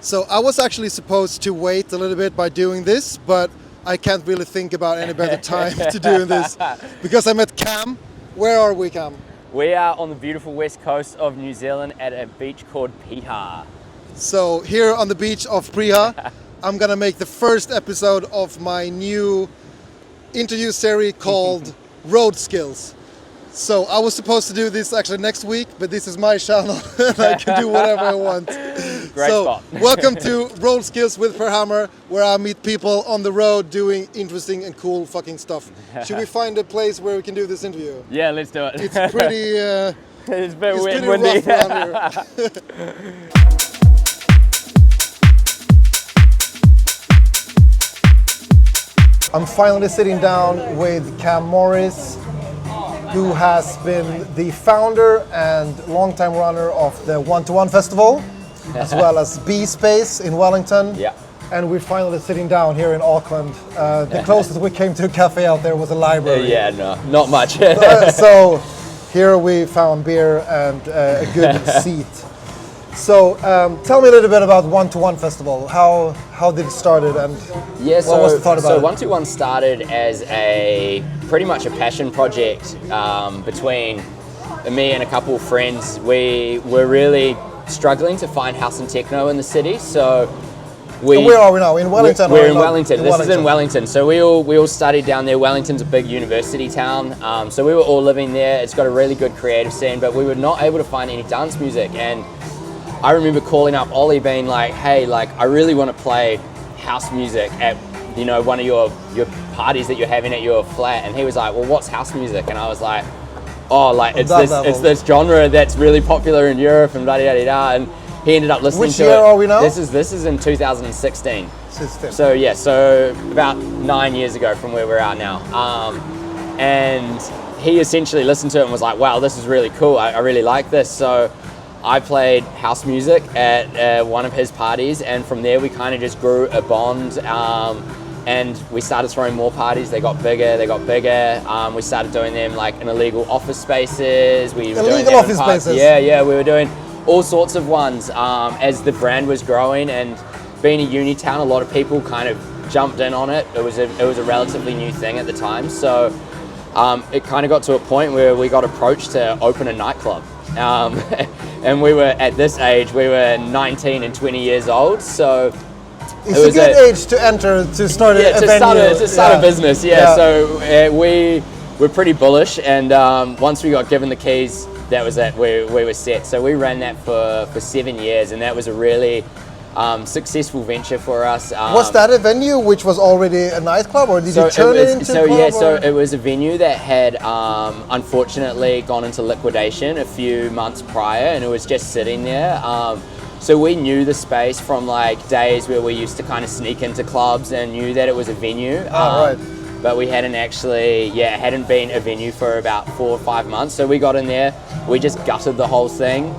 So I was actually supposed to wait a little bit by doing this, but I can't really think about any better time to doing this because I met Cam. Where are we, Cam? We are on the beautiful west coast of New Zealand at a beach called Piha. So here on the beach of Piha, I'm gonna make the first episode of my new interview series called Roadskills. So I was supposed to do this actually next week, but this is my channel and I can do whatever I want. Great spot. Welcome to Roadskills with Per Hammar, where I meet people on the road doing interesting and cool fucking stuff. Should we find a place where we can do this interview? Yeah, let's do it. It's pretty it's a bit wet and windy. windy. Rough around here. I'm finally sitting down with Cam Morris, who has been the founder and longtime runner of the One-to-One Festival, as well as B.space in Wellington. Yeah. And we're finally sitting down here in Auckland. The closest we came to a cafe out there was a library. Yeah, no, not much. So here we found beer and a good seat. So tell me a little bit about One-to-One Festival. How did it started and what was the thought about it? So One-to-One started as pretty much a passion project between me and a couple of friends. We were really struggling to find house and techno in the city, so where are we now? In Wellington? We're in Wellington. This is in Wellington. So we all studied down there. Wellington's a big university town, so we were all living there. It's got a really good creative scene, but we were not able to find any dance music. And I remember calling up Ollie, being like, "Hey, like I really want to play house music at one of your parties that you're having at your flat." And he was like, "Well, what's house music?" And I was like, "Oh, like it's this genre that's really popular in Europe and blah blah blah blah." And he ended up listening to it. Which year are we now? This is in 2016. So yeah, so about 9 years ago from where we're at now. And he essentially listened to it and was like, "Wow, this is really cool. I really like this." So I played house music at one of his parties, and from there we kind of just grew a bond. And we started throwing more parties. They got bigger. We started doing them like in illegal office spaces. We were doing office spaces. Yeah. We were doing all sorts of ones as the brand was growing, and being a uni town, a lot of people kind of jumped in on it. It was a relatively new thing at the time, so it kind of got to a point where we got approached to open a nightclub. And we were at this age, we were 19 and 20 years old, so it's a good age to enter to start a venue. To start a business. So we were pretty bullish, and once we got given the keys, that was it. We were set. So we ran that for 7 years, and that was a really successful venture for us. Was that a venue which was already a nightclub, or did you turn it into a club? So it was a venue that had unfortunately gone into liquidation a few months prior, and it was just sitting there. So we knew the space from like days where we used to kind of sneak into clubs and knew that it was a venue. Right. But we hadn't actually, it hadn't been a venue for about 4 or 5 months. So we got in there, we just gutted the whole thing,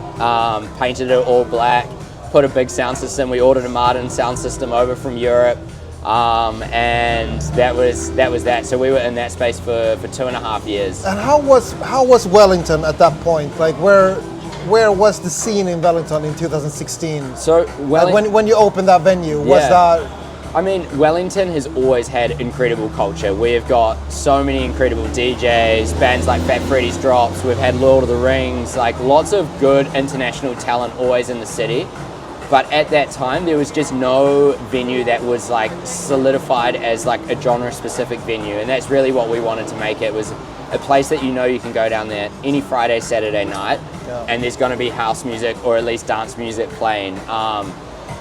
painted it all black, put a big sound system. We ordered a Martin sound system over from Europe, and that was that. So we were in that space for 2.5 years. And how was Wellington at that point? Like where was the scene in Wellington in 2016? So when you opened that venue, was that? I mean, Wellington has always had incredible culture. We've got so many incredible DJs, bands like Fat Freddy's Drops. We've had Lord of the Rings, like lots of good international talent always in the city. But at that time, there was just no venue that was like solidified as like a genre-specific venue, and that's really what we wanted to make. It was a place that you can go down there any Friday, Saturday night, and there's going to be house music or at least dance music playing.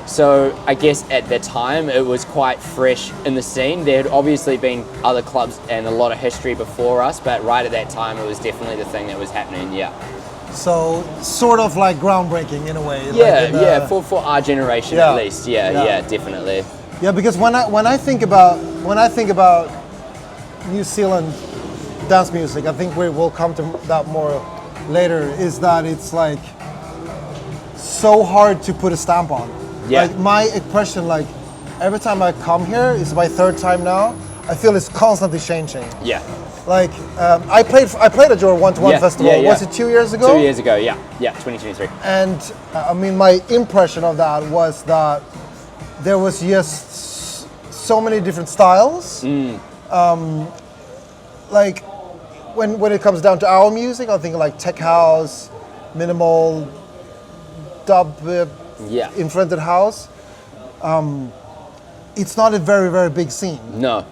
So I guess at the time it was quite fresh in the scene. There had obviously been other clubs and a lot of history before us, but right at that time it was definitely the thing that was happening. So sort of like groundbreaking in a way. For our generation at least. Yeah, definitely. Yeah, because when I think about New Zealand dance music, I think we will come to that more later. Is that it's like so hard to put a stamp on. Yeah. Like my impression, like every time I come here, it's my third time now. I feel it's constantly changing. Yeah. Like I played at your one-to-one festival. Yeah. Was it 2 years ago? 2 years ago, yeah, 2023. And I mean, my impression of that was that there was just so many different styles. Like when it comes down to our music, I think like tech house, minimal, dub, influenced house. It's not a very, very big scene. No.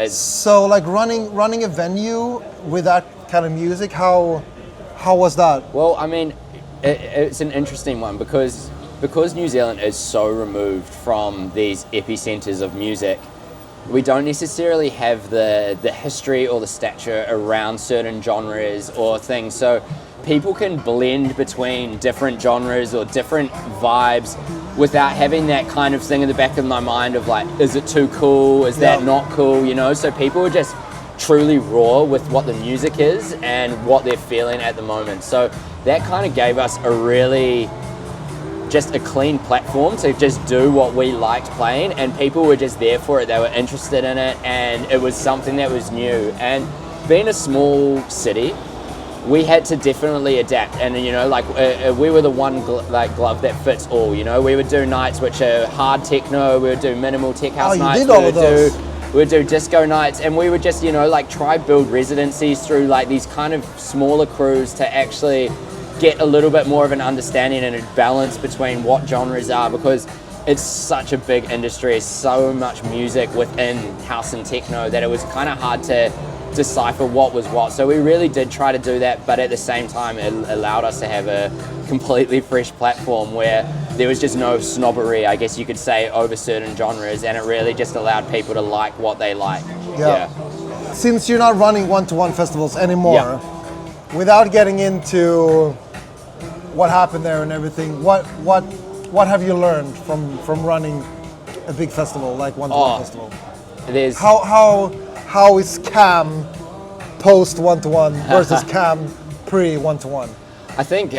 So like running a venue with that kind of music, how was that? Well, I mean, it's an interesting one because New Zealand is so removed from these epicenters of music. We don't necessarily have the history or the stature around certain genres or things. So people can blend between different genres or different vibes without having that kind of thing in the back of my mind of like, is it too cool? Is that not cool? You know, so people are just truly raw with what the music is and what they're feeling at the moment. So that kind of gave us a really just a clean platform to just do what we liked playing, and people were just there for it. They were interested in it, and it was something that was new. And being a small city, we had to definitely adapt, and you know, like we were the one glove that fits all. You know, we would do nights which are hard techno, we would do minimal tech house nights, we would do disco nights, and we would just, you know, like try build residencies through like these kind of smaller crews to actually get a little bit more of an understanding and a balance between what genres are, because it's such a big industry, so much music within house and techno that it was kind of hard to decipher what was what. So we really did try to do that, but at the same time it allowed us to have a completely fresh platform where there was just no snobbery, I guess you could say, over certain genres, and it really just allowed people to like what they like. Yeah. Since you're not running one-to-one festivals anymore, without getting into what happened there and everything, what have you learned from running a big festival like one-to-one festival? There's how is Cam post one-to-one versus Cam pre one-to-one? I think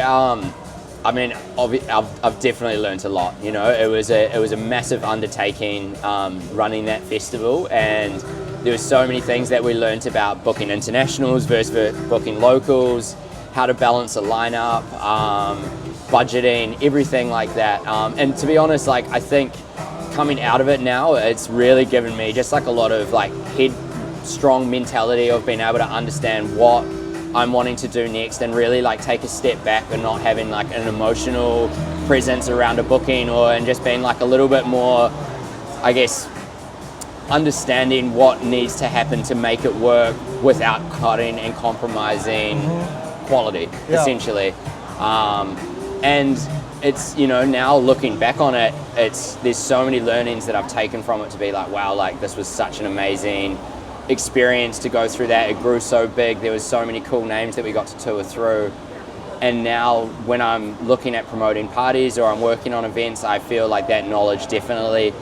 I mean, I've definitely learned a lot. You know, it was a massive undertaking running that festival, and there were so many things that we learned about booking internationals versus booking locals, how to balance a lineup, budgeting, everything like that. And to be honest, like I think coming out of it now, it's really given me just like a lot of like headstrong mentality of being able to understand what I'm wanting to do next, and really like take a step back and not having like an emotional presence around a booking, and just being like a little bit more, I guess, understanding what needs to happen to make it work without cutting and compromising quality, essentially. And it's, you know, now looking back on it, there's so many learnings that I've taken from it to be like, wow, like this was such an amazing experience to go through that. It grew so big, there was so many cool names that we got to tour through, and now when I'm looking at promoting parties or I'm working on events, I feel like that knowledge definitely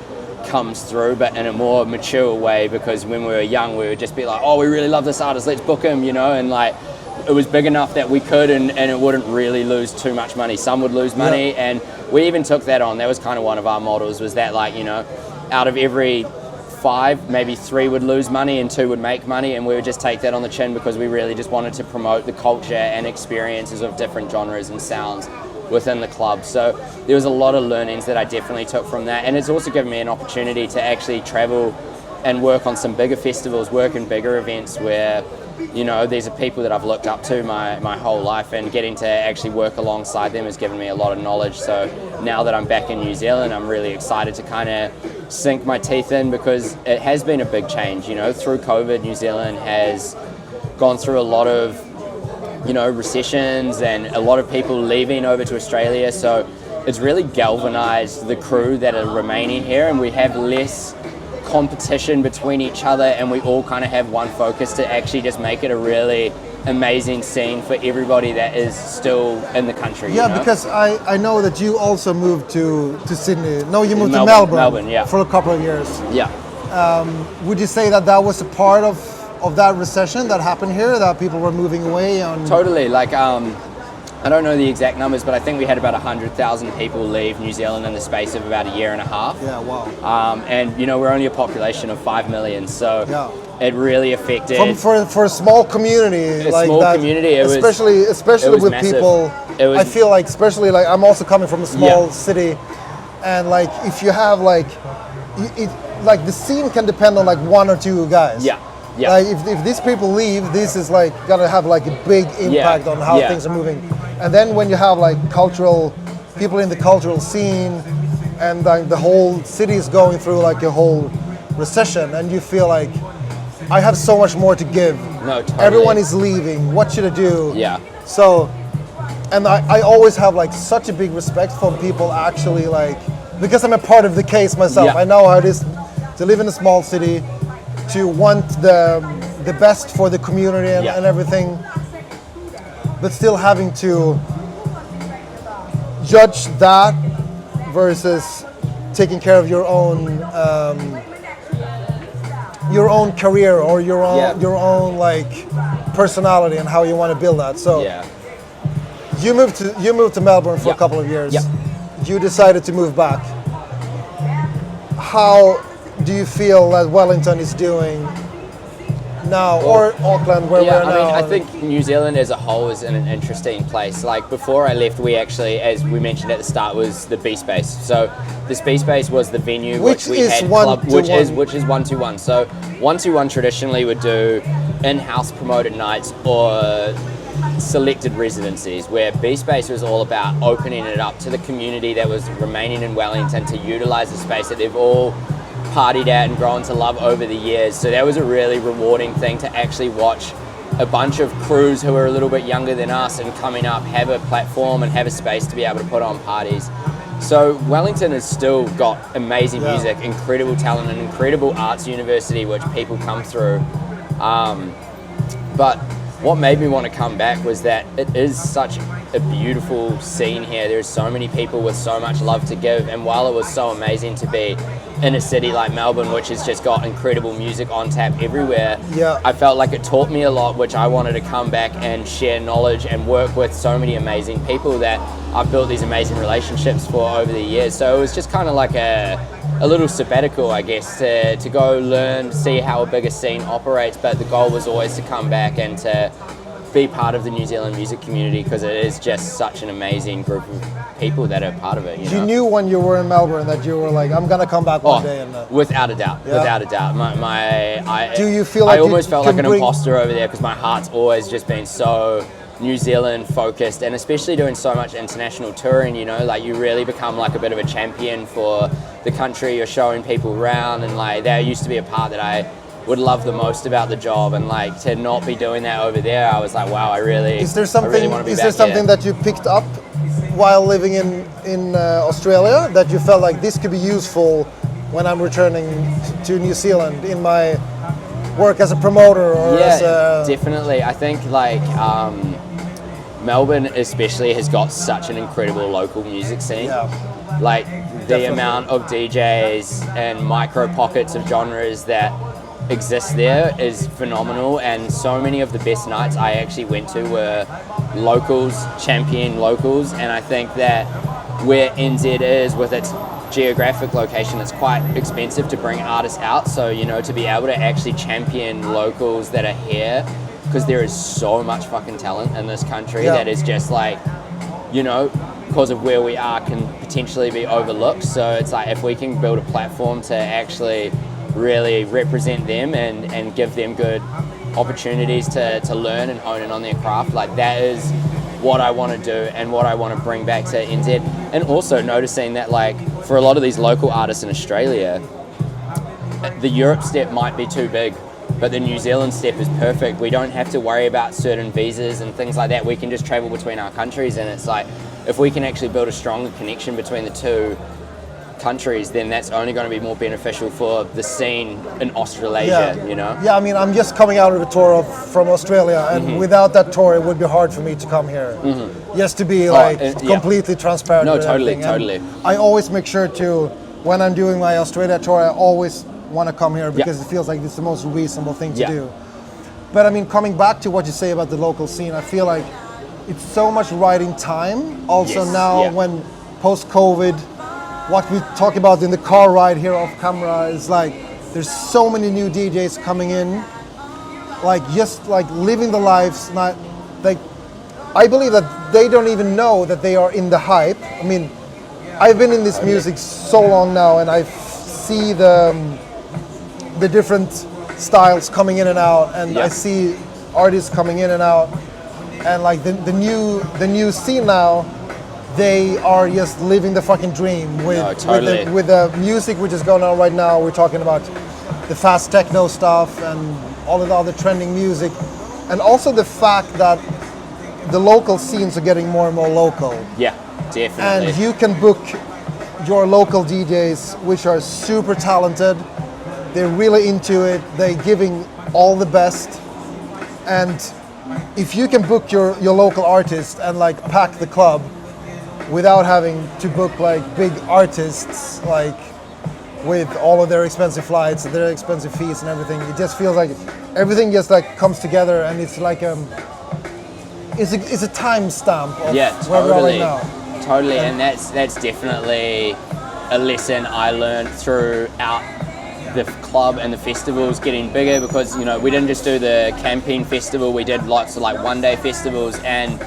comes through, but in a more mature way, because when we were young we would just be like, oh, we really love this artist, let's book him, you know, and like it was big enough that we could, and it wouldn't really lose too much money. Some would lose money, and we even took that on. That was kind of one of our models, was that like, you know, out of every 5, maybe 3 would lose money and 2 would make money, and we would just take that on the chin, because we really just wanted to promote the culture and experiences of different genres and sounds within the club. So there was a lot of learnings that I definitely took from that, and it's also given me an opportunity to actually travel and work on some bigger festivals, work in bigger events where, you know, these are people that I've looked up to my whole life, and getting to actually work alongside them has given me a lot of knowledge. So now that I'm back in New Zealand, I'm really excited to kind of sink my teeth in, because it has been a big change. You know, through COVID, New Zealand has gone through a lot of, you know, recessions and a lot of people leaving over to Australia. So it's really galvanized the crew that are remaining here, and we have less competition between each other, and we all kind of have one focus to actually just make it a really amazing scene for everybody that is still in the country. Yeah, you know? because I know that you also moved to Sydney. No, you moved to Melbourne, yeah, for a couple of years. Yeah. Would you say that was a part of that recession that happened here, that people were moving away? Totally. Like I don't know the exact numbers, but I think we had about 100,000 people leave New Zealand in the space of about a year and a half. Yeah, wow. And you know, we're only a population of 5 million, so Yeah. it really affected. For a small community A like small that, community, it was especially with massive. people. It was- I feel like, especially like I'm also coming from a small Yeah. city, and like if you have like, like the scene can depend on like one or two guys. Yeah, yeah. Like if these people leave, this is like gonna have like a big impact on how things are moving. And then when you have like cultural people in the cultural scene, and like the whole city is going through like a whole recession, and you feel like I have so much more to give. No, totally. Everyone is leaving. What should I do? Yeah. So, and I always have like such a big respect for people actually like, because I'm a part of the case myself. Yeah. I know how it is to live in a small city, to want the best for the community and everything, but still having to judge that versus taking care of your own career or your own like personality and how you want to build that. So you moved to Melbourne for a couple of years. Yeah. You decided to move back. How do you feel that Wellington is doing now, or Auckland, where we're now? I think New Zealand as a whole is in an interesting place. Like before I left, we actually, as we mentioned at the start, was the b.space. So the b.space was the venue which we is had which is 121. So 121 traditionally would do in-house promoted nights or selected residencies, where b.space was all about opening it up to the community that was remaining in Wellington to utilize the space that they've all partied at and grown to love over the years. So that was a really rewarding thing to actually watch a bunch of crews who are a little bit younger than us and coming up have a platform and have a space to be able to put on parties. So Wellington has still got amazing music, incredible talent, an incredible arts university which people come through. But what made me want to come back was that it is such a beautiful scene here. There's so many people with so much love to give, and while it was so amazing to be in a city like Melbourne, which has just got incredible music on tap everywhere, I felt like it taught me a lot, which I wanted to come back and share knowledge and work with so many amazing people that I've built these amazing relationships for over the years. So it was just kind of like a little sabbatical, I guess, to go learn, see how a bigger scene operates, but the goal was always to come back and to be part of the New Zealand music community, because it is just such an amazing group of people that are part of it. You know? knew when you were in Melbourne that you were like, I'm gonna come back one day. And without a doubt, without a doubt. Do you feel like I almost felt like an imposter over there, because my heart's always just been so New Zealand focused, and especially doing so much international touring, you know, like you really become like a bit of a champion for the country. You're showing people around, and like that used to be a part that I would love the most about the job, and like to not be doing that over there, I was like, wow, I really want to be is there something that you picked up while living in Australia that you felt like this could be useful when I'm returning to New Zealand in my work as a promoter or as a... Definitely. I think like Melbourne especially has got such an incredible local music scene. Like the amount of DJs and micro pockets of genres that exist there is phenomenal, and so many of the best nights I actually went to were locals, champion locals, and I think that where NZ is with its geographic location, it's quite expensive to bring artists out, so you know, to be able to actually champion locals that are here, because there is so much fucking talent in this country that is just like, you know, because of where we are can potentially be overlooked. So it's like if we can build a platform to actually really represent them and give them good opportunities to learn and hone in on their craft, like that is what I want to do and what I want to bring back to NZ. And also noticing that like for a lot of these local artists in Australia, the Europe step might be too big, but the New Zealand step is perfect. We don't have to worry about certain visas and things like that. We can just travel between our countries, and it's like if we can actually build a stronger connection between the two countries, then that's only going to be more beneficial for the scene in Australasia, you know? Yeah, I mean, I'm just coming out of a tour from Australia, and without that tour, it would be hard for me to come here. Just to be completely transparent. No, with totally, everything. totally. And I always make sure to, when I'm doing my Australia tour, I always want to come here because it feels like it's the most reasonable thing to do. But I mean, coming back to what you say about the local scene, I feel like it's so much right in time. Also Yes, now yeah. when post-COVID, what we talk about in the car ride here off camera is like, there's so many new DJs coming in, like just like living the lives, not like, I believe that they don't even know that they are in the hype. I mean, I've been in this music so long now, and I see the different styles coming in and out, and Yeah. I see artists coming in and out, and like the new scene now, they are just living the fucking dream with No, totally. with the music which is going on right now. We're talking about the fast techno stuff and all of the other trending music, and also the fact that the local scenes are getting more and more local. Yeah, definitely. And you can book your local DJs, which are super talented. They're really into it. They're giving all the best. And if you can book your local artist and like pack the club without having to book like big artists, like with all of their expensive flights, their expensive fees and everything, it just feels like everything just like comes together, and it's like it's a time stamp of Yeah, where we are right totally, now. totally, and that's definitely a lesson I learned throughout the club and the festivals getting bigger, because you know we didn't just do the camping festival, we did lots of like one-day festivals, and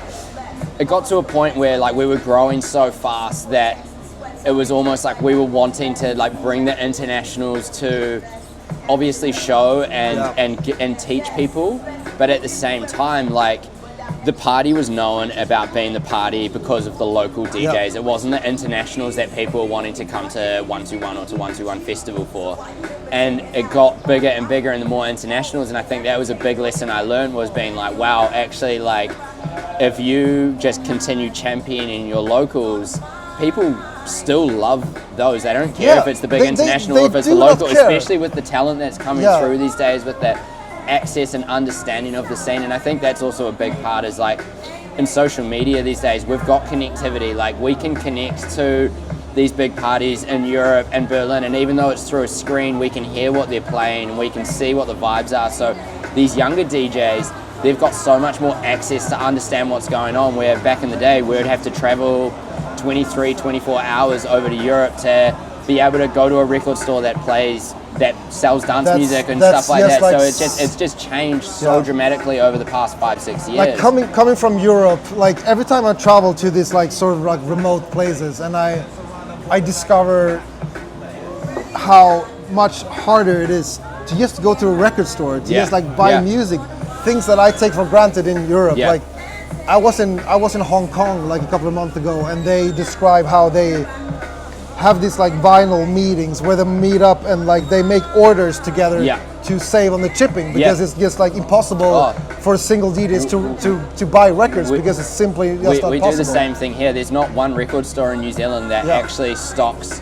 it got to a point where like we were growing so fast that it was almost like we were wanting to like bring the internationals to obviously show and teach people, but at the same time like the party was known about being the party because of the local DJs. Yeah. It wasn't the internationals that people were wanting to come to 121 or to 121 festival for. And it got bigger and bigger, and the more internationals, and I think that was a big lesson I learned, was being like, wow, actually like if you just continue championing your locals, people still love those. They don't care if it's the big international or if it's the do not local, care. especially with the talent that's coming through these days, with the access and understanding of the scene. And I think that's also a big part, is like in social media these days we've got connectivity, like we can connect to these big parties in Europe and Berlin, and even though it's through a screen we can hear what they're playing and we can see what the vibes are. So these younger DJs, they've got so much more access to understand what's going on, where back in the day we would have to travel 23, 24 hours over to Europe to be able to go to a record store that sells dance music and stuff like that. Like, so it's just changed so dramatically over the past 5-6 years. Like coming from Europe, like every time I travel to these like sort of like remote places, and I discover how much harder it is to just go to a record store, to just like buy music, things that I take for granted in Europe. Yeah. Like I was in Hong Kong like a couple of months ago, and they describe how they have these like vinyl meetings where they meet up and like they make orders together to save on the shipping, because it's just like impossible for single DJs to buy records, because it's simply just not we possible. do the same thing here. There's not one record store in New Zealand that actually stocks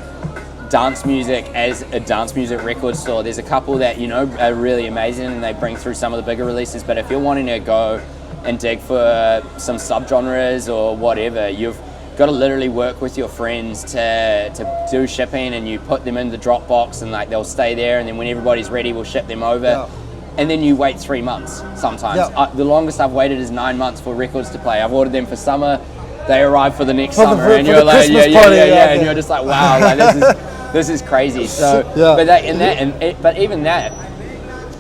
dance music as a dance music record store. There's a couple that, you know, are really amazing and they bring through some of the bigger releases, but if you're wanting to go and dig for some subgenres or whatever, you've got to literally work with your friends to do shipping, and you put them in the Dropbox and like they'll stay there, and then when everybody's ready we'll ship them over, and then you wait 3 months sometimes. The longest I've waited is 9 months for records to play. I've ordered them for summer, they arrive for the next summer, and you're like and you're just like, wow, like, this is crazy. So but even that,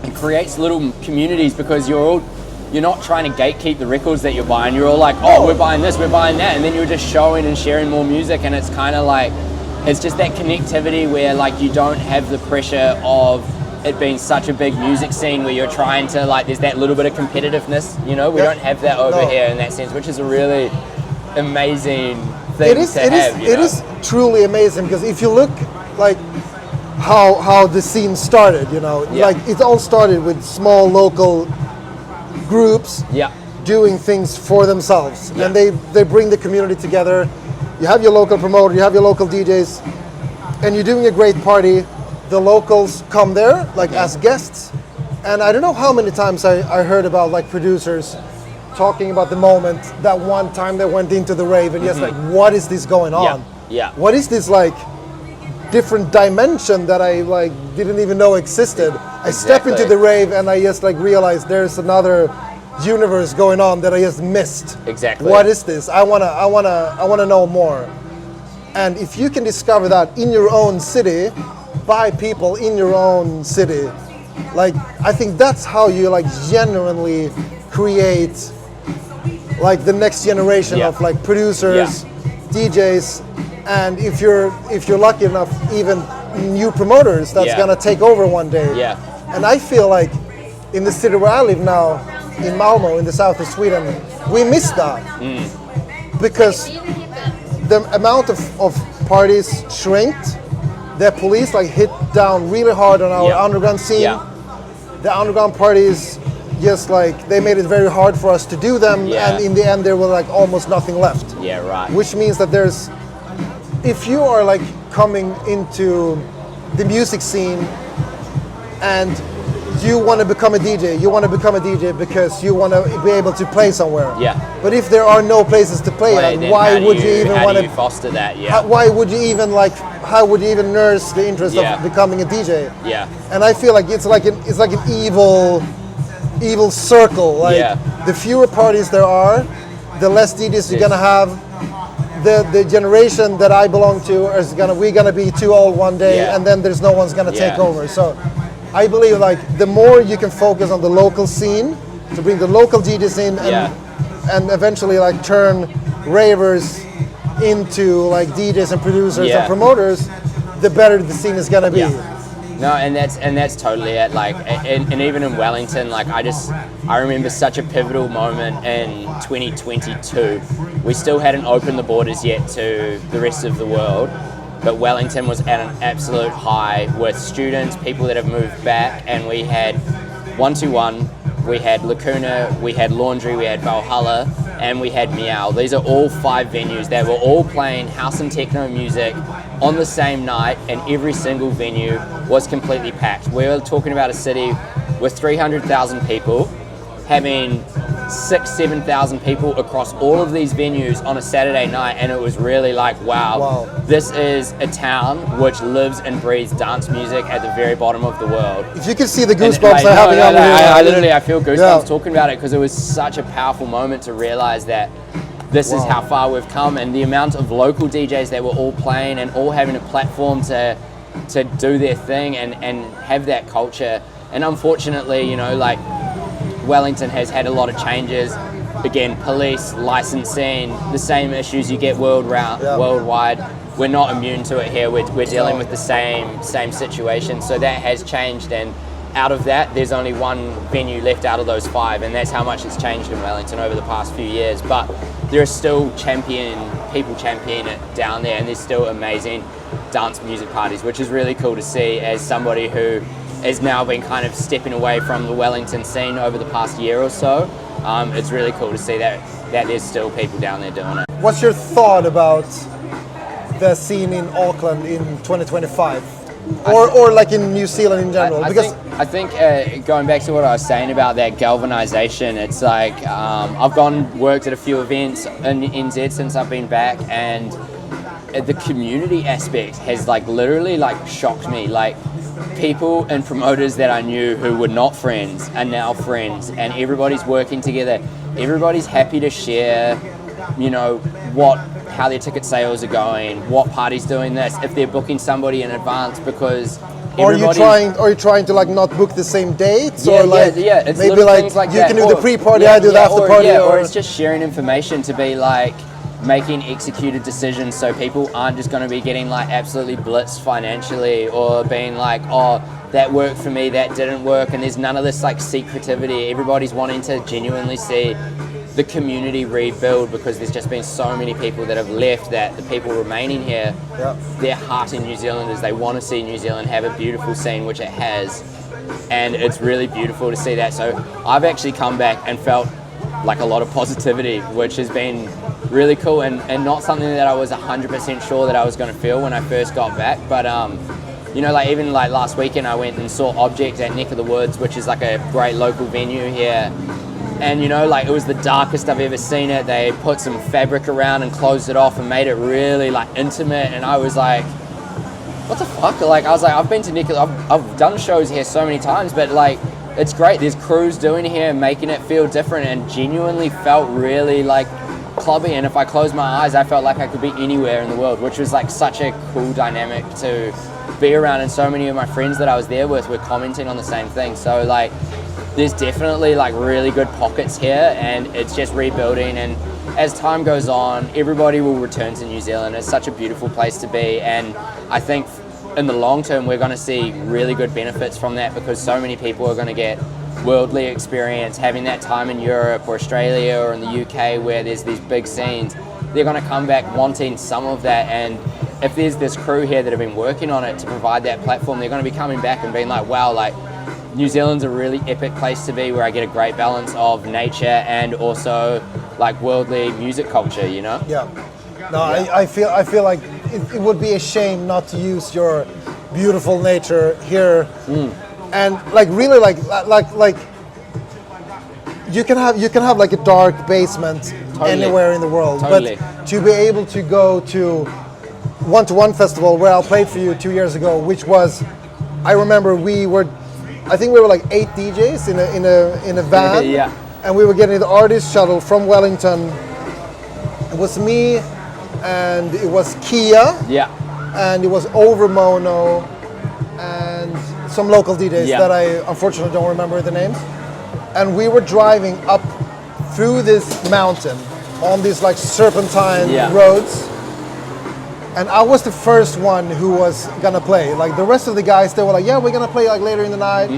it creates little communities, because you're not trying to gatekeep the records that you're buying. You're all like, oh, we're buying this, we're buying that, and then you're just showing and sharing more music, and it's kind of like, it's just that connectivity where like you don't have the pressure of it being such a big music scene where you're trying to like, there's that little bit of competitiveness, you know, we don't have that over here in that sense, which is a really amazing thing to have. It is truly amazing, because if you look like how the scene started, you know, like it all started with small local groups doing things for themselves, and they bring the community together. You have your local promoter, you have your local DJs, and you're doing a great party. The locals come there like as guests, and I don't know how many times I heard about like producers talking about the moment that one time they went into the rave and just like, what is this going on? What is this like different dimension that I like didn't even know existed? I step into the rave and I just like realized there's another universe going on that I just missed. Exactly. What is this? I wanna know more. And if you can discover that in your own city, by people in your own city, like I think that's how you like genuinely create like the next generation of like producers, DJs, and if you're lucky enough, even new promoters that's gonna take over one day. Yeah. And I feel like in the city where I live now, in Malmo, in the south of Sweden, we miss that because the amount of parties shrinked. The police like hit down really hard on our underground scene. Yeah. The underground parties just like they made it very hard for us to do them, and in the end there was like almost nothing left. Yeah, right. Which means that if you are like coming into the music scene and you want to become a DJ, because you want to be able to play somewhere. Yeah. But if there are no places to play at, why would you even want to foster that? Yeah. Why would you even how would you even nurse the interest of becoming a DJ? Yeah. And I feel like it's like an evil circle. Like the fewer parties there are, the less DJs you're gonna have. The generation that I belong to we're gonna be too old one day, and then there's no one's gonna take over. So I believe like the more you can focus on the local scene to bring the local DJs in and eventually like turn ravers into like DJs and producers and promoters, the better the scene is gonna be. No, and that's totally it. Like, and even in Wellington, like I remember such a pivotal moment in 2022. We still hadn't opened the borders yet to the rest of the world, but Wellington was at an absolute high with students, people that have moved back, and we had 121, we had Lacuna, we had Laundry, we had Valhalla, and we had Meow. These are all 5 venues that were all playing house and techno music on the same night, and every single venue was completely packed. We were talking about a city with 300,000 people, having 6,000-7,000 people across all of these venues on a Saturday night, and it was really like, wow, this is a town which lives and breathes dance music at the very bottom of the world. If you can see the goosebumps I have on here. I feel goosebumps talking about it, because it was such a powerful moment to realize that this is how far we've come, and the amount of local DJs that were all playing and all having a platform to do their thing and have that culture. And unfortunately, you know, like Wellington has had a lot of changes. Again, police, licensing, the same issues you get worldwide. We're not immune to it here. We're dealing with the same situation. So that has changed, and out of that, there's only one venue left out of those 5, and that's how much it's changed in Wellington over the past few years. But there are still people championing it down there, and there's still amazing dance music parties, which is really cool to see as somebody who has now been kind of stepping away from the Wellington scene over the past year or so. It's really cool to see that there's still people down there doing it. What's your thought about the scene in Auckland in 2025? Or like in New Zealand in general? I think going back to what I was saying about that galvanization, it's like I've worked at a few events in NZ since I've been back, and the community aspect has like literally like shocked me. Like, people and promoters that I knew who were not friends are now friends, and everybody's working together. Everybody's happy to share, you know, how their ticket sales are going, what party's doing this, if they're booking somebody in advance, because are you trying to like not book the same dates, or like it's maybe like you that. can do the pre-party, I do the after party, or it's just sharing information to be like making executed decisions, so people aren't just going to be getting like absolutely blitzed financially, or being like, oh, that worked for me, that didn't work, and there's none of this like secretivity. Everybody's wanting to genuinely see the community rebuild, because there's just been so many people that have left, that the people remaining here, their heart in New Zealand is they want to see New Zealand have a beautiful scene, which it has, and it's really beautiful to see that. So I've actually come back and felt like a lot of positivity, which has been really cool, and not something that I was 100% sure that I was going to feel when I first got back. But you know, like even like last weekend I went and saw Object at Neck of the Woods, which is like a great local venue here. And you know, like it was the darkest I've ever seen it. They put some fabric around and closed it off and made it really like intimate. And I was like, what the fuck? Like I was like, I've been to I've done shows here so many times, but like it's great. There's crews doing here, making it feel different, and genuinely felt really like clubby. And if I closed my eyes, I felt like I could be anywhere in the world, which was like such a cool dynamic to be around. And so many of my friends that I was there with were commenting on the same thing. So like, there's definitely like really good pockets here, and it's just rebuilding. And as time goes on, everybody will return to New Zealand. It's such a beautiful place to be, and I think in the long term we're going to see really good benefits from that, because so many people are going to get worldly experience having that time in Europe or Australia or in the UK where there's these big scenes. They're going to come back wanting some of that, and if there's this crew here that have been working on it to provide that platform, they're going to be coming back and being like, wow, like New Zealand's a really epic place to be, where I get a great balance of nature and also like worldly music culture, you know? Yeah. No, I feel like it would be a shame not to use your beautiful nature here, and like really like you can have like a dark basement anywhere in the world, Totally. but to be able to go to One Festival where I played for you 2 years ago, which was, I remember I think we were like 8 DJs in a van, Yeah. and we were getting the artist shuttle from Wellington. It was me, and it was Kia, Yeah. and it was Over Mono, and some local DJs Yeah. that I unfortunately don't remember the names. And we were driving up through this mountain on these like serpentine Yeah. roads. And I was the first one who was gonna play. Like the rest of the guys, they were like, yeah, we're gonna play like later in the night.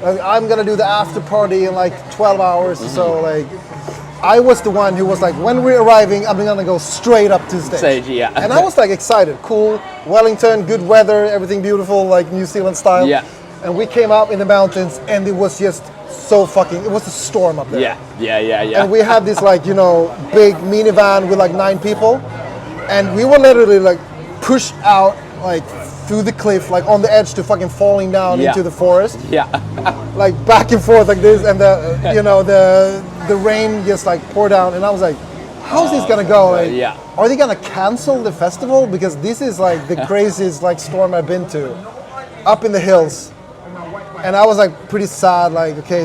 Like, I'm gonna do the after party in like 12 hours. So like, I was the one who was like, when we're arriving, I'm gonna go straight up to the stage. Yeah. And I was like excited, cool, Wellington, good weather, everything beautiful, like New Zealand style. Yeah. And we came up in the mountains, and it was just so fucking, it was a storm up there. Yeah. And we had this like, you know, big minivan with like 9 people. And we were literally like pushed out like through the cliff, like on the edge to fucking falling down into the forest. Yeah. Like back and forth like this, and the you know the rain just like poured down, and I was like, how's this gonna go? Like, yeah. Are they gonna cancel the festival? Because this is like the craziest like storm I've been to, up in the hills. And I was like pretty sad, like, okay,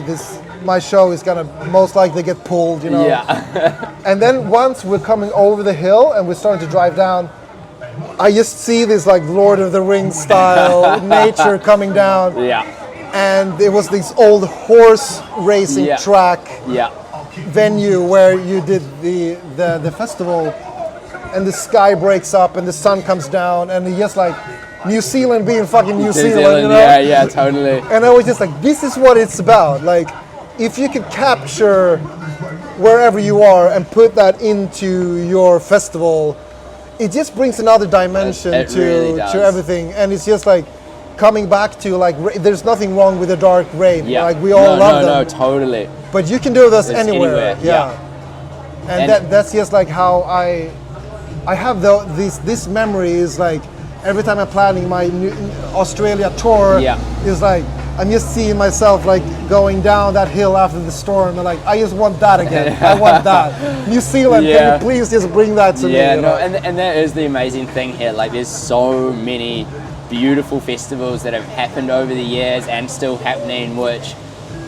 my show is gonna most likely get pulled, you know. Yeah. And then once we're coming over the hill and we're starting to drive down, I just see this like Lord of the Rings style nature coming down. Yeah. And it was this old horse racing track Yeah. venue where you did the festival, and the sky breaks up and the sun comes down, and it's just like New Zealand being fucking New Zealand, you know? Yeah, totally. And I was just like, this is what it's about. Like, if you could capture wherever you are and put that into your festival, it just brings another dimension It really does. to everything. And it's just like coming back to like, there's nothing wrong with a dark rave. Yeah. Like we all love them. No, totally. But you can do this It's anywhere. yeah. And that's just like how I have this memory is like, every time I'm planning my new Australia tour, is like, I'm just seeing myself like going down that hill after the storm, and like, I just want that again. I want that. New Zealand, can you please just bring that to me? Yeah, you no, know? and that is the amazing thing here. Like, there's so many beautiful festivals that have happened over the years and still happening, which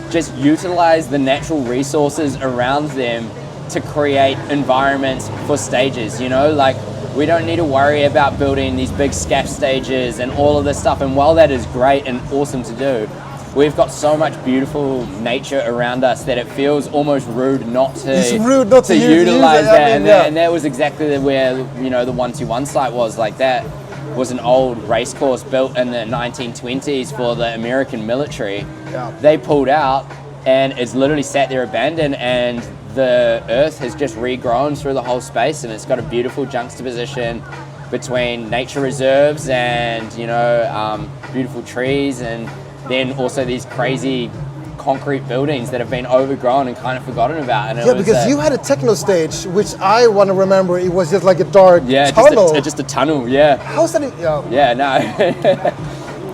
just utilize the natural resources around them to create environments for stages, you know? Like, we don't need to worry about building these big scaff stages and all of this stuff. And while that is great and awesome to do, we've got so much beautiful nature around us that it feels almost rude not to, utilize that. And that was exactly where, you know, the 121 site was. Like, that was an old race course built in the 1920s for the American military. Yeah. They pulled out, and it's literally sat there abandoned, and the earth has just regrown through the whole space, and it's got a beautiful juxtaposition between nature reserves and, you know, beautiful trees, and then also these crazy concrete buildings that have been overgrown and kind of forgotten about. And because you had a techno stage, which I want to remember. It was just like a dark tunnel. Just a tunnel. Yeah. How's that? Yeah. No.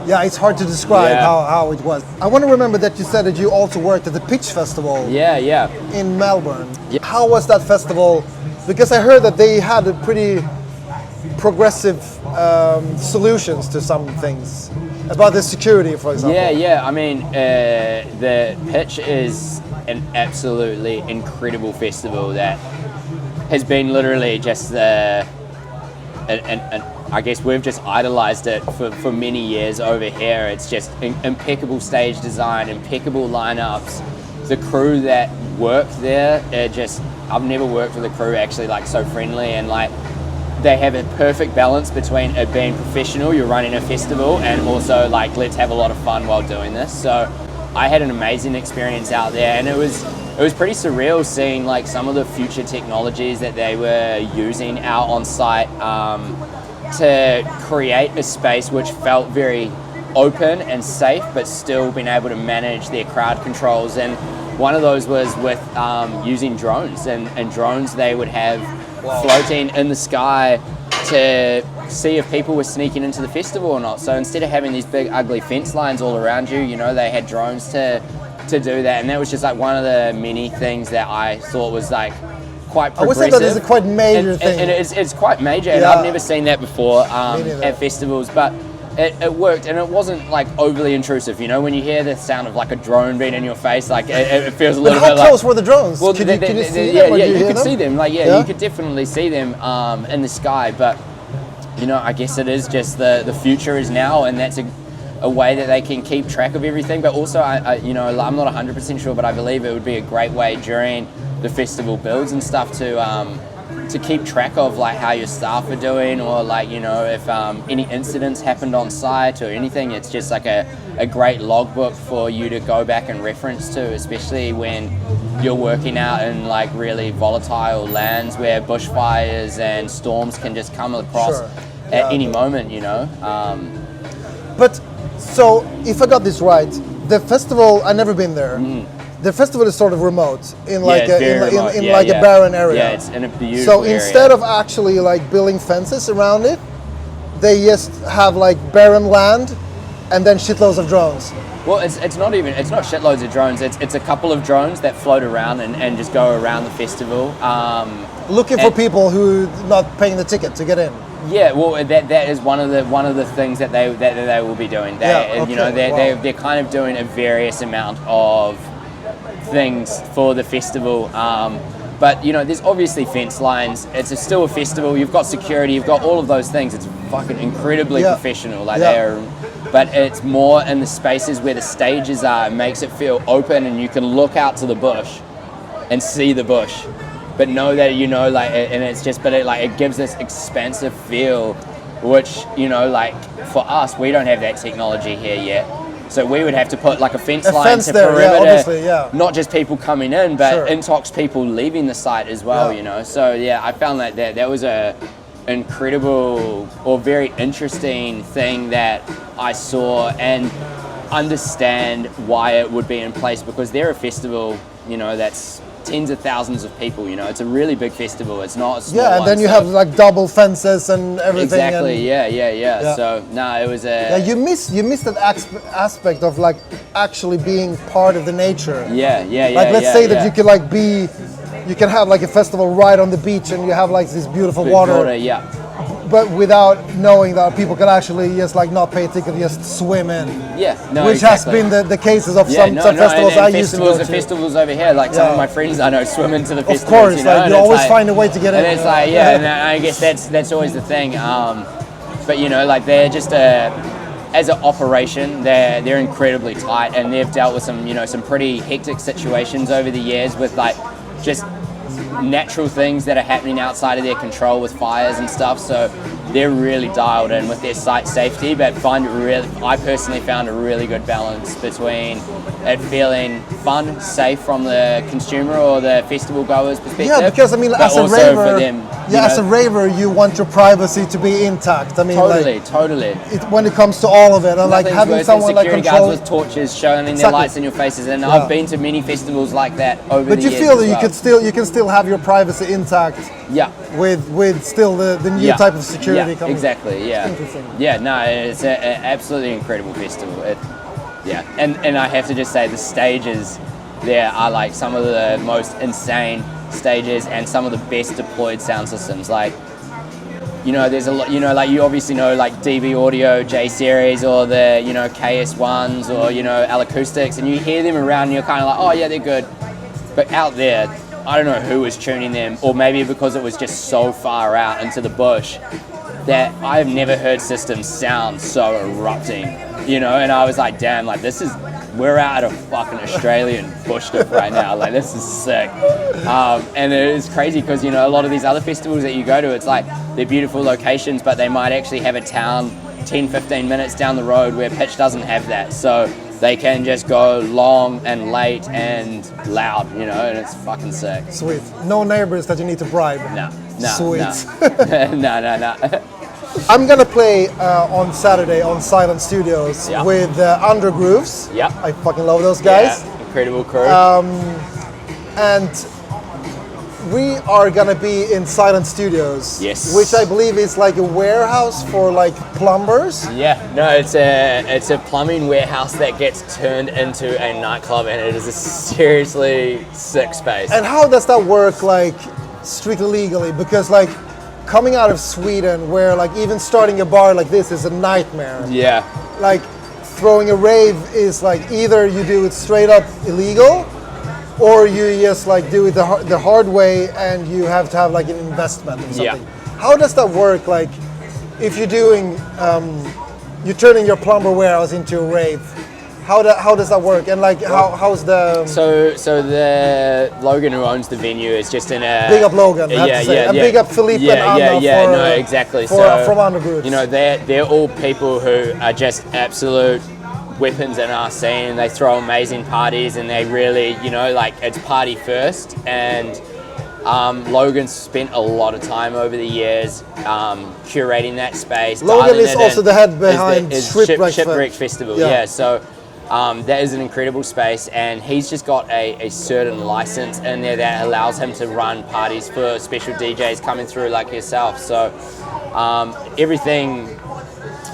Yeah, it's hard to describe how it was. I want to remember that you said that you also worked at the Pitch Festival. Yeah. In Melbourne. Yeah. How was that festival? Because I heard that they had a pretty progressive solutions to some things. about the security, for example? Yeah. I mean, the pitch is an absolutely incredible festival that has been literally just and I guess we've just idolized it for many years over here. It's just impeccable stage design, impeccable lineups. The crew that work there, I've never worked with a crew actually like so friendly, and like they have a perfect balance between it being professional, you're running a festival, and also like let's have a lot of fun while doing this. So I had an amazing experience out there, and it was pretty surreal seeing like some of the future technologies that they were using out on site to create a space which felt very open and safe, but still being able to manage their crowd controls. And one of those was with using drones, and drones they would have floating in the sky to see if people were sneaking into the festival or not. So instead of having these big ugly fence lines all around you, you know, they had drones to do that, and that was just like one of the many things that I thought was like quite progressive. I would say that is a quite major thing. And it's quite major, and I've never seen that before at festivals, but it worked, and it wasn't like overly intrusive. You know, when you hear the sound of like a drone being in your face, like it feels a little bit like... How close were the drones? Well, can you see them? Yeah, you could see them. Like, you could definitely see them in the sky, but you know, I guess it is just the future is now, and that's a way that they can keep track of everything. But also, you know, I'm not 100% sure, but I believe it would be a great way during the festival builds and stuff to keep track of like how your staff are doing, or like, you know, if any incidents happened on site or anything. It's just like a great logbook for you to go back and reference to, especially when you're working out in like really volatile lands where bushfires and storms can just come across at any moment, you know. But so if I got this right, the festival, I've never been there. The festival is sort of remote in like a barren area. Yeah, it's in a beautiful So instead of actually like building fences around it, they just have like barren land and then shitloads of drones. Well, it's not shitloads of drones. It's a couple of drones that float around and just go around the festival. Looking for people who are not paying the ticket to get in. Yeah, well, that is one of the things that they will be doing. You know, they're kind of doing a various amount of things for the festival, but you know, there's obviously fence lines. It's still a festival. You've got security. You've got all of those things. It's fucking incredibly professional. Like they are, but it's more in the spaces where the stages are. It makes it feel open, and you can look out to the bush and see the bush, but know that, you know, like, and it's just, but it gives this expansive feel, which, you know, like for us, we don't have that technology here yet. So we would have to put like a fence line to perimeter, not just people coming in, but Intox people leaving the site as well, you know. So yeah, I found that was a incredible or very interesting thing that I saw, and understand why it would be in place, because they're a festival, you know, that's tens of thousands of people, you know. It's a really big festival. It's not a small one. And then you have like double fences and everything. Exactly. Yeah. So it was a... you miss that aspect of like actually being part of the nature. Like let's say that you could like you can have like a festival right on the beach, and you have like this beautiful water. But without knowing that people can actually just like not pay a ticket, just swim in. Which has been the cases of some festivals I used to go to. Festivals over here, like some of my friends I know swim into the festivals. Of course, you know, like, you always find a way to get in. And it's like, and I guess that's always the thing. But you know, like they're just as an operation, they're incredibly tight, and they've dealt with some pretty hectic situations over the years with like just natural things that are happening outside of their control with fires and stuff. So they're really dialed in with their site safety, but I personally found a really good balance between it feeling fun, safe from the consumer or the festival goer's perspective. Yeah, because I mean, as a raver, as a raver, you want your privacy to be intact. I mean, totally. When it comes to all of it, and like having someone like security guards with torches shining their lights in your faces, and I've been to many festivals like that over the years. But you feel that you can still have your privacy intact. With still the new type of security coming. Exactly. Yeah. Interesting. Yeah. No, it's an absolutely incredible festival. And I have to just say the stages there are like some of the most insane stages and some of the best deployed sound systems. Like you know, there's a lot, you know, like you obviously know like DB Audio, J Series, or the, you know, KS1s, or, you know, L Acoustics, and you hear them around and you're kind of like, oh yeah, they're good. But out there, I don't know who was tuning them, or maybe because it was just so far out into the bush that I've never heard systems sound so erupting, you know, and I was like, damn, like we're out of fucking Australian bush stuff right now, like this is sick. And it is crazy because, you know, a lot of these other festivals that you go to, it's like they're beautiful locations, but they might actually have a town 10-15 minutes down the road where pitch doesn't have that, so they can just go long and late and loud, you know, and it's fucking sick. Sweet. No neighbors that you need to bribe. No. Sweet. No. I'm gonna play on Saturday on Silent Studios with Undergrooves. Yep. I fucking love those guys. Yeah, incredible crew. And we are gonna be in Silent Studios. Yes. Which I believe is like a warehouse for like plumbers. Yeah, no, it's a plumbing warehouse that gets turned into a nightclub, and it is a seriously sick space. And how does that work, like strictly legally? Because like coming out of Sweden, where like even starting a bar like this is a nightmare. Yeah. Like throwing a rave is like either you do it straight up illegal, or you just like do it the hard way, and you have to have like an investment or something. Yeah. How does that work? Like if you're doing, you're turning your plumber warehouse into a rave. How does that work? And like how's the So the Logan who owns the venue is just in a big up Logan? Big up Philippe and Anna no, exactly. From Undergrooves. You know, they're all people who are just absolute weapons in our scene. They throw amazing parties, and they really, you know, like it's party first. And Logan's spent a lot of time over the years curating that space. Logan is also the head behind Shipwreck Festival. Yeah, so that is an incredible space, and he's just got a certain license in there that allows him to run parties for special DJs coming through like yourself. So everything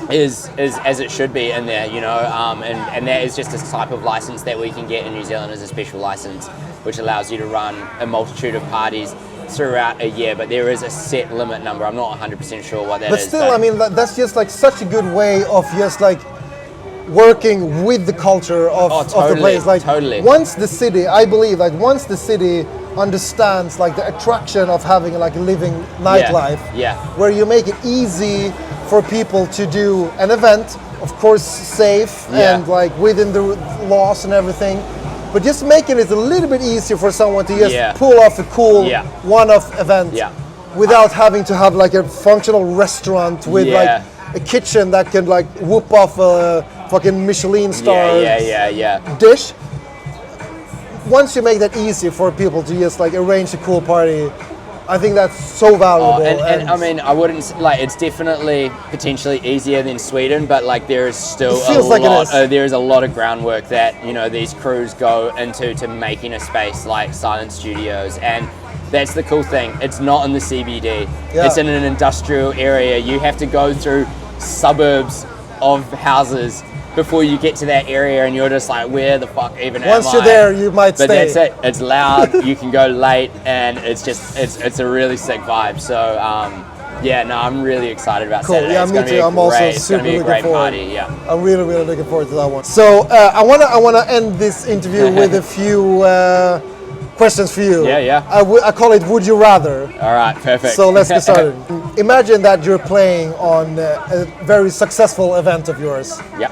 is as it should be in there, you know, and that is just a type of license that we can get in New Zealand as a special license, which allows you to run a multitude of parties throughout a year, but there is a set limit number. I'm not 100% sure what that is. But still, I mean, that's just like such a good way of just like working with the culture of the place. Like once the city, I believe, like once the city understands like the attraction of having like a living nightlife, where you make it easy for people to do an event, of course safe and like within the laws and everything, but just making it a little bit easier for someone to just pull off a cool one-off event without having to have like a functional restaurant with like a kitchen that can like whoop off a fucking Michelin star dish. Once you make that easy for people to just like arrange a cool party, I think that's so valuable. And I mean, I wouldn't like, it's definitely potentially easier than Sweden, but like there is still there is a lot of groundwork that, you know, these crews go into to making a space like Silent Studios. And that's the cool thing. It's not in the CBD. It's in an industrial area. You have to go through suburbs of houses before you get to that area, and you're just like, where the fuck even am I? Once you're there, you might stay. But that's it. It's loud. You can go late, and it's just it's a really sick vibe. So I'm really excited about Saturday. Yeah, me too. I'm also super looking forward. Party. Yeah, I'm really looking forward to that one. So I wanna end this interview with a few questions for you. I call it Would You Rather. All right, perfect. So let's get started. Imagine that you're playing on a very successful event of yours. Yeah.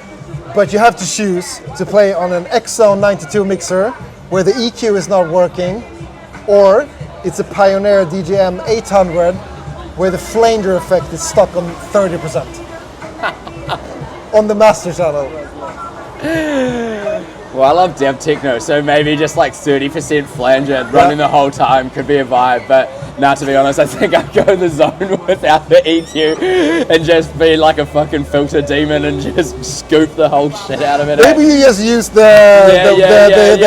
But you have to choose to play on an X-Zone 92 mixer where the EQ is not working, or it's a Pioneer DJM 800 where the flanger effect is stuck on 30% on the master channel. Well, I love dev techno, so maybe just like 30% flanger running the whole time could be a vibe. But to be honest, I think I'd go the zone without the EQ and just be like a fucking filter demon and just scoop the whole shit out of it. Maybe you just use the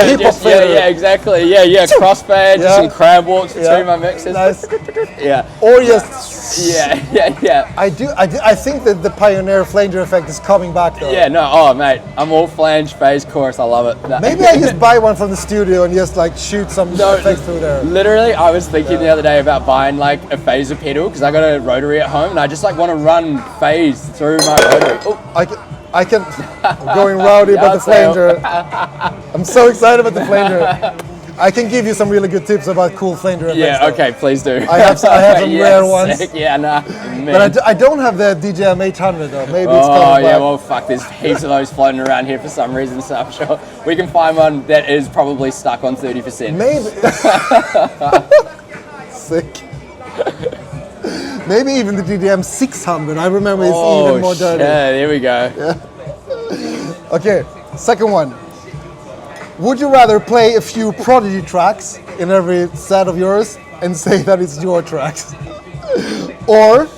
hip hop fader. Yeah, exactly. Yeah, crossfade, just some crab walks between my mixes. Nice. Or just I think that the Pioneer flanger effect is coming back though. Yeah, no, oh mate, I'm all flange phase chorus. I love love it. No. Maybe I just buy one from the studio and just like shoot some effects through there. Literally, I was thinking the other day about buying like a phaser pedal because I got a rotary at home and I just like want to run phase through my rotary. Oh. I can going rowdy about the flanger. I'm so excited about the flanger. I can give you some really good tips about cool flanger effects. Yeah, okay, please do. I have some rare ones. Sick. Yeah, nah. But I don't have the DJM 800 though. Maybe it's coming Oh yeah, back. well fuck, there's heaps of those floating around here for some reason, so I'm sure we can find one that is probably stuck on 30%. Maybe. Sick. Maybe even the DDM 600. I remember it's even more dirty. Yeah, there we go. Yeah. Okay, second one. Would you rather play a few Prodigy tracks in every set of yours and say that it's your tracks? Or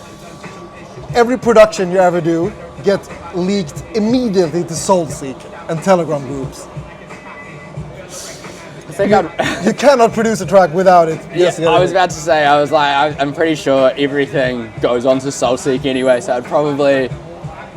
every production you ever do get leaked immediately to SoulSeek and Telegram groups? I think You cannot produce a track without it. Yeah, I was about to say, I'm pretty sure everything goes onto SoulSeek anyway, so I'd probably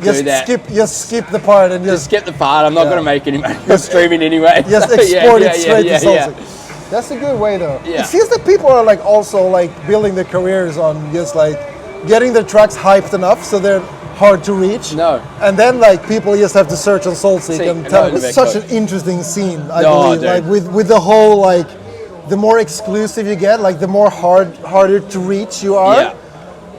do that. Just skip the part and Just skip the part. I'm not going to make any money from streaming anyway. Just export it straight to SoulSeek. That's a good way though. Yeah. It feels that people are like also like building their careers on just like getting their tracks hyped enough so they're hard to reach. No. And then like people just have to search on SoulSeek and tell them. It's such an interesting scene, I believe. Dude. Like with the whole like the more exclusive you get, like the more harder to reach you are. Yeah.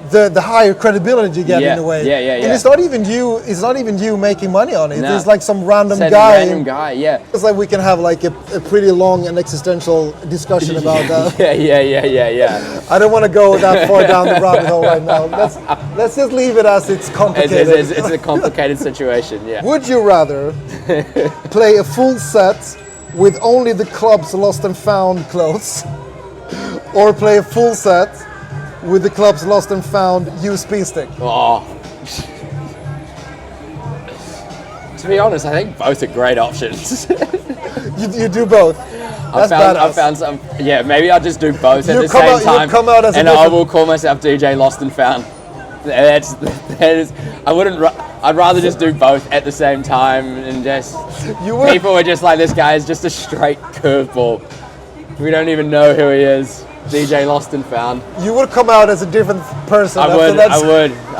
The higher credibility you get in a way. Yeah. And it's not even you making money on it. No. It's like some random guy. Yeah. It's like we can have like a pretty long and existential discussion about that. Yeah. I don't want to go that far down the rabbit hole right now. Let's just leave it as it's complicated. It's a complicated situation, yeah. Would you rather play a full set with only the club's lost and found clothes, or play a full set with the club's lost and found USB stick? Oh. To be honest, I think both are great options. You do both. That's I found some. Yeah, maybe I'll just do both at the same time. Come out as and I will call myself DJ Lost and Found. That is. I'd rather just do both at the same time and just. People are just like, this guy is just a straight curveball. We don't even know who he is. DJ Lost and Found. You would come out as a different person. I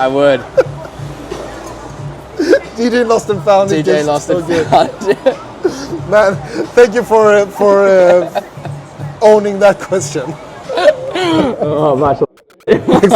would. DJ Lost and Found. DJ Lost and Found. Man, thank you for owning that question. Oh, much. Thanks,